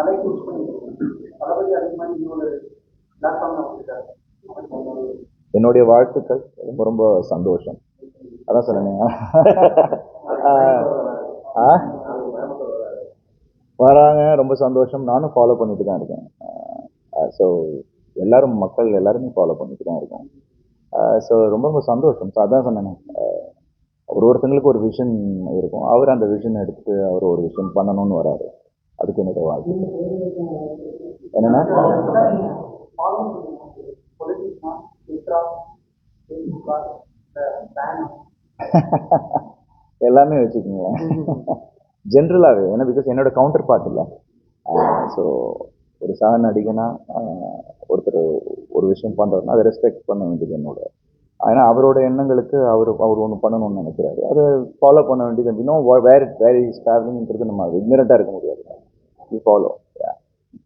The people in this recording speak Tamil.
கலை சூஸ் பண்ணிட்டு தளபதி அதுக்கு மாதிரி இன்னொரு பிளாட்ஃபார்ம் கொடுத்துருக்காரு. என்னுடைய வாழ்த்துக்கள். ரொம்ப ரொம்ப சந்தோஷம். அதான் சொன்னேன். வராங்க, ரொம்ப சந்தோஷம். நானும் ஃபாலோ பண்ணிட்டு தான் இருக்கேன். ஸோ எல்லாரும் மக்கள் எல்லாருமே ஃபாலோ பண்ணிட்டு தான் இருக்கோம். ஸோ ரொம்ப ரொம்ப சந்தோஷம். ஸோ அதான் சொன்னேன், ஒருத்தங்களுக்கு ஒரு விஷன் இருக்கும். அவர் அந்த விஷன் எடுத்துட்டு அவர் ஒரு விஷன் பண்ணணும்னு வராரு. அதுக்கு என்னுடைய வாழ்க்கை. என்னன்னா எல்லாமே வச்சுக்கோங்களேன். ஜென்ரலாகவே ஏன்னா பிகாஸ் என்னோட கவுண்டர் பார்ட் இல்லை. ஸோ ஒரு சக நடிகனா ஒருத்தர் ஒரு விஷயம் பண்ணுறதுனா அதை ரெஸ்பெக்ட் பண்ண வேண்டியது என்னோட. ஏன்னா அவரோட எண்ணங்களுக்கு அவர் ஒன்று பண்ணணும்னு நினைக்கிறாரு. அதை ஃபாலோ பண்ண வேண்டியது. இன்னும் வேர் இஸ் ட்ராவலிங்கிறது நம்ம இக்னரண்ட்டாக இருக்க முடியாது. You follow.